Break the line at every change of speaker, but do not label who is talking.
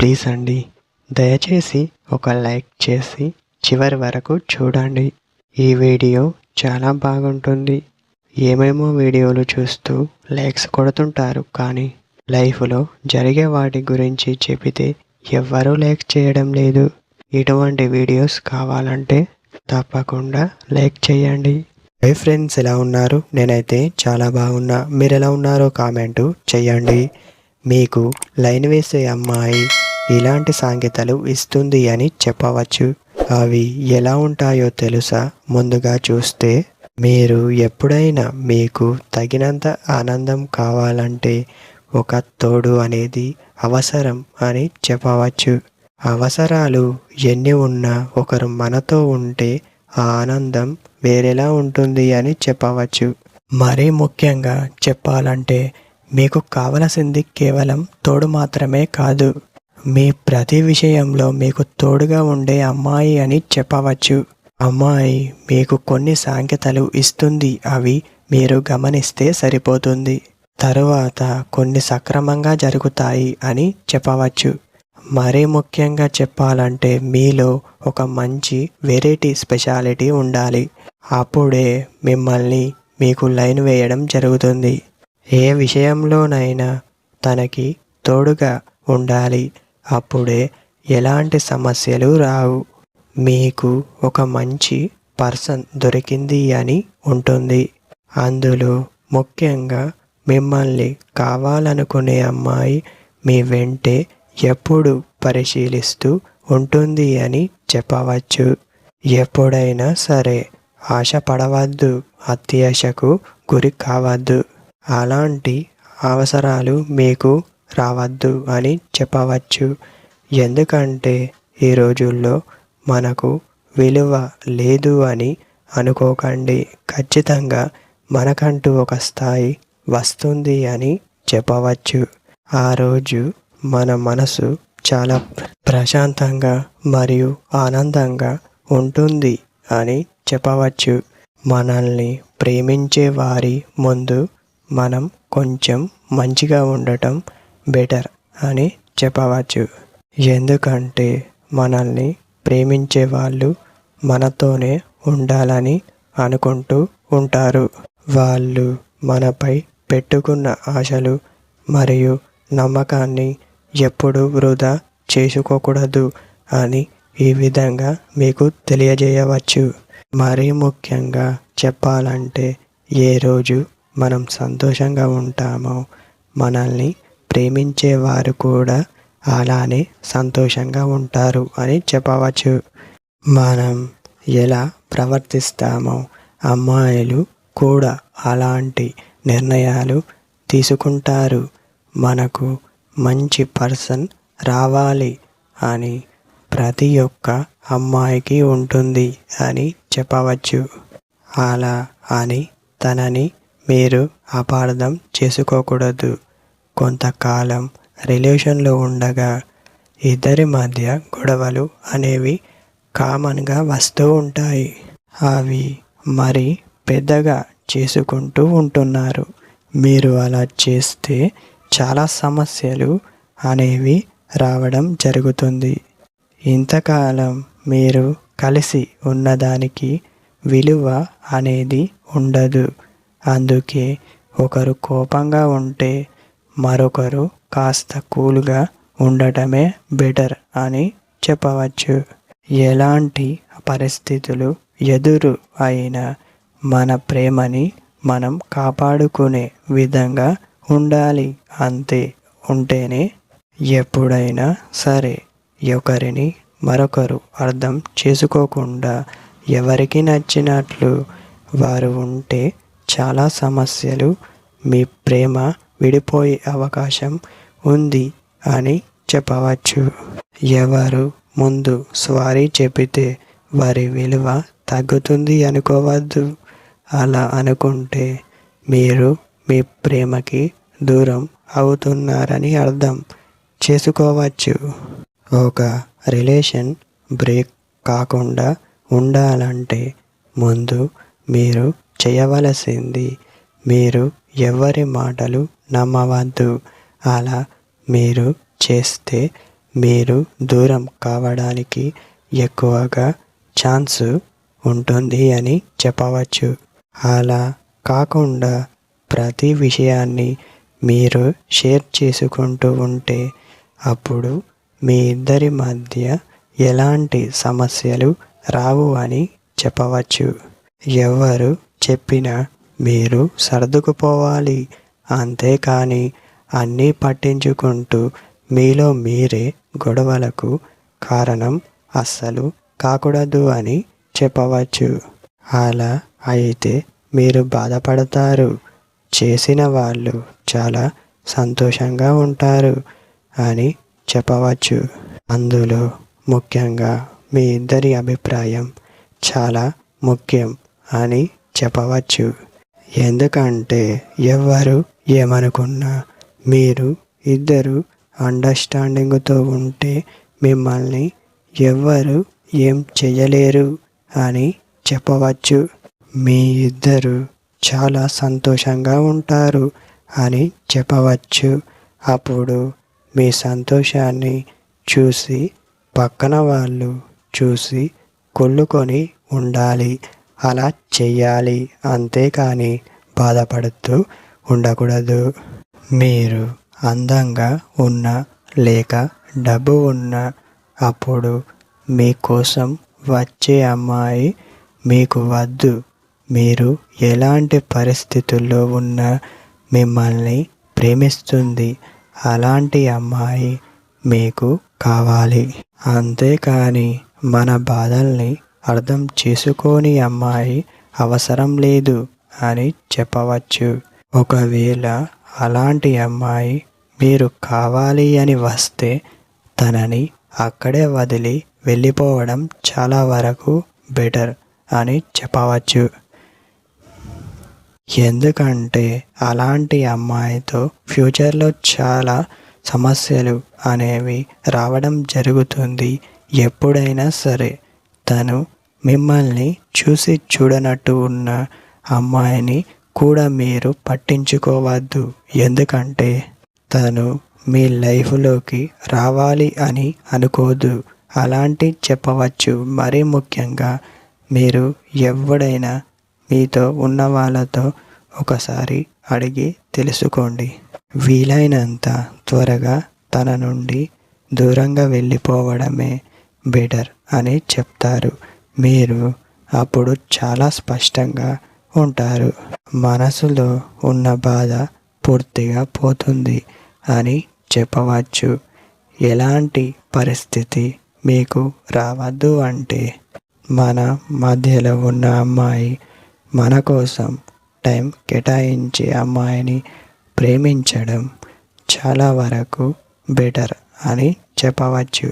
Please అండి, దయచేసి ఒక లైక్ చేసి చివరి వరకు చూడండి. ఈ వీడియో చాలా బాగుంటుంది. ఏమేమో వీడియోలు చూస్తూ లైక్స్ కొడుతుంటారు, కానీ లైఫ్లో జరిగే వాటి గురించి చెబితే ఎవ్వరూ లైక్ చేయడం లేదు. ఇటువంటి వీడియోస్ కావాలంటే తప్పకుండా లైక్ చేయండి. హై ఫ్రెండ్స్, ఎలా ఉన్నారు? నేనైతే చాలా బాగున్నా. మీరు ఎలా ఉన్నారో కామెంటు చేయండి. మీకు లైన్ వేసే అమ్మాయి ఇలాంటి సాంకేతాలు ఇస్తుంది అని చెప్పవచ్చు. అవి ఎలా ఉంటాయో తెలుసా? ముందుగా చూస్తే, మీరు ఎప్పుడైనా మీకు తగినంత ఆనందం కావాలంటే ఒక తోడు అనేది అవసరం అని చెప్పవచ్చు. అవసరాలు ఎన్ని ఉన్నా ఒకరు మనతో ఉంటే ఆ ఆనందం వేరేలా ఉంటుంది అని చెప్పవచ్చు. మరీ ముఖ్యంగా చెప్పాలంటే, మీకు కావలసింది కేవలం తోడు మాత్రమే కాదు, మీ ప్రతి విషయంలో మీకు తోడుగా ఉండే అమ్మాయి అని చెప్పవచ్చు. అమ్మాయి మీకు కొన్ని సాంకేతాలు ఇస్తుంది, అవి మీరు గమనిస్తే సరిపోతుంది. తరువాత కొన్ని సక్రమంగా జరుగుతాయి అని చెప్పవచ్చు. మరీ ముఖ్యంగా చెప్పాలంటే, మీలో ఒక మంచి వెరైటీ స్పెషాలిటీ ఉండాలి. అప్పుడే మిమ్మల్ని మీకు లైన్ వేయడం జరుగుతుంది. ఏ విషయంలోనైనా తనకి తోడుగా ఉండాలి. అప్పుడే ఎలాంటి సమస్యలు రావు. మీకు ఒక మంచి పర్సన్ దొరికింది అని ఉంటుంది. అందులో ముఖ్యంగా మిమ్మల్ని కావాలనుకునే అమ్మాయి మీ వెంటే ఎప్పుడు పరిశీలిస్తూ ఉంటుంది అని చెప్పవచ్చు. ఎప్పుడైనా సరే ఆశపడవద్దు, అత్యాశకు గురి కావద్దు. అలాంటి అవసరాలు మీకు రావద్దు అని చెప్పవచ్చు. ఎందుకంటే ఈ రోజుల్లో మనకు విలువ లేదు అని అనుకోకండి. ఖచ్చితంగా మనకంటూ ఒక స్థాయి వస్తుంది అని చెప్పవచ్చు. ఆ రోజు మన మనసు చాలా ప్రశాంతంగా మరియు ఆనందంగా ఉంటుంది అని చెప్పవచ్చు. మనల్ని ప్రేమించే వారి ముందు మనం కొంచెం మంచిగా ఉండటం బెటర్ అని చెప్పవచ్చు. ఎందుకంటే మనల్ని ప్రేమించే వాళ్ళు మనతోనే ఉండాలని అనుకుంటూ ఉంటారు. వాళ్ళు మనపై పెట్టుకున్న ఆశలు మరియు నమ్మకాన్ని ఎప్పుడూ వృధా చేసుకోకూడదు అని ఈ విధంగా మీకు తెలియజేయవచ్చు. మరీ ముఖ్యంగా చెప్పాలంటే, ఏ రోజు మనం సంతోషంగా ఉంటామో మనల్ని ప్రేమించేవారు కూడా అలానే సంతోషంగా ఉంటారు అని చెప్పవచ్చు. మనం ఎలా ప్రవర్తిస్తామో అమ్మాయిలు కూడా అలాంటి నిర్ణయాలు తీసుకుంటారు. మనకు మంచి పర్సన్ రావాలి అని ప్రతి ఒక్క అమ్మాయికి ఉంటుంది అని చెప్పవచ్చు. అలా అని తనని మీరు అపార్థం చేసుకోకూడదు. కొంతకాలం రిలేషన్లో ఉండగా ఇద్దరి మధ్య గొడవలు అనేవి కామన్గా వస్తూ ఉంటాయి. అవి మరి పెద్దగా చేసుకుంటూ ఉంటున్నారు. మీరు అలా చేస్తే చాలా సమస్యలు అనేవి రావడం జరుగుతుంది. ఇంతకాలం మీరు కలిసి ఉన్నదానికి విలువ అనేది ఉండదు. అందుకే ఒకరు కోపంగా ఉంటే మరొకరు కాస్త కూల్గా ఉండటమే బెటర్ అని చెప్పవచ్చు. ఎలాంటి పరిస్థితులు ఎదురు అయినా మన ప్రేమని మనం కాపాడుకునే విధంగా ఉండాలి. అంతే. ఉంటేనే ఎప్పుడైనా సరే ఒకరిని మరొకరు అర్థం చేసుకోకుండా ఎవరికి నచ్చినట్లు వారు ఉంటే చాలా సమస్యలు, మీ ప్రేమ విడిపోయే అవకాశం ఉంది అని చెప్పవచ్చు. ఎవరు ముందు సారీ చెబితే వారి విలువ తగ్గుతుంది అనుకోవద్దు. అలా అనుకుంటే మీరు మీ ప్రేమకి దూరం అవుతున్నారని అర్థం చేసుకోవచ్చు. ఒక రిలేషన్ బ్రేక్ కాకుండా ఉండాలంటే ముందు మీరు చేయవలసింది, మీరు ఎవరి మాటలు నమ్మవద్దు. అలా మీరు చేస్తే మీరు దూరం కావడానికి ఎక్కువగా ఛాన్స్ ఉంటుంది అని చెప్పవచ్చు. అలా కాకుండా ప్రతి విషయాన్ని మీరు షేర్ చేసుకుంటూ ఉంటే అప్పుడు మీ ఇద్దరి మధ్య ఎలాంటి సమస్యలు రావు అని చెప్పవచ్చు. ఎవరు చెప్పినా మీరు సర్దుకుపోవాలి, అంతేకాని అన్నీ పట్టించుకుంటూ మీలో మీరే గొడవలకు కారణం అస్సలు కాకూడదు అని చెప్పవచ్చు. అలా అయితే మీరు బాధపడతారు, చేసిన వాళ్ళు చాలా సంతోషంగా ఉంటారు అని చెప్పవచ్చు. అందులో ముఖ్యంగా మీ ఇద్దరి అభిప్రాయం చాలా ముఖ్యం అని చెప్పవచ్చు. ఎందుకంటే ఎవరు ఏమనుకున్నా మీరు ఇద్దరు అండర్స్టాండింగ్తో ఉంటే మిమ్మల్ని ఎవ్వరు ఏం చేయలేరు అని చెప్పవచ్చు. మీ ఇద్దరు చాలా సంతోషంగా ఉంటారు అని చెప్పవచ్చు. అప్పుడు మీ సంతోషాన్ని చూసి పక్కన వాళ్ళు చూసి కుళ్ళుకొని ఉండాలి. అలా చెయ్యాలి, అంతేకాని బాధపడుతూ ఉండకూడదు. మీరు అందంగా ఉన్నా లేక డబ్బు ఉన్నా అప్పుడు మీకోసం వచ్చే అమ్మాయి మీకు వద్దు. మీరు ఎలాంటి పరిస్థితుల్లో ఉన్నా మిమ్మల్ని ప్రేమిస్తుంది. అలాంటి అమ్మాయి మీకు కావాలి. అంతేకాని మన బాధల్ని అర్థం చేసుకోని అమ్మాయి అవసరం లేదు అని చెప్పవచ్చు. ఒకవేళ అలాంటి అమ్మాయి మీరు కావాలి అని వస్తే తనని అక్కడే వదిలి వెళ్ళిపోవడం చాలా వరకు బెటర్ అని చెప్పవచ్చు. ఎందుకంటే అలాంటి అమ్మాయితో ఫ్యూచర్లో చాలా సమస్యలు అనేవి రావడం జరుగుతుంది. ఎప్పుడైనా సరే తను మిమ్మల్ని చూసి చూడనట్టు ఉన్న అమ్మాయిని కూడా మీరు పట్టించుకోవద్దు. ఎందుకంటే తను మీ లైఫ్లోకి రావాలి అని అనుకోదు. అలాంటి చెప్పవచ్చు. మరీ ముఖ్యంగా మీరు ఎవడైనా మీతో ఉన్న వాళ్ళతో ఒకసారి అడిగి తెలుసుకోండి. వీలైనంత త్వరగా తన నుండి దూరంగా వెళ్ళిపోవడమే బెటర్ అని చెప్తారు. మీరు అప్పుడు చాలా స్పష్టంగా ఉంటారు. మనసులో ఉన్న బాధ పూర్తిగా పోతుంది అని చెప్పవచ్చు. ఎలాంటి పరిస్థితి మీకు రావద్దు అంటే మన మధ్యలో ఉన్న అమ్మాయి మన కోసం టైం కేటాయించే అమ్మాయిని ప్రేమించడం చాలా వరకు బెటర్ అని చెప్పవచ్చు.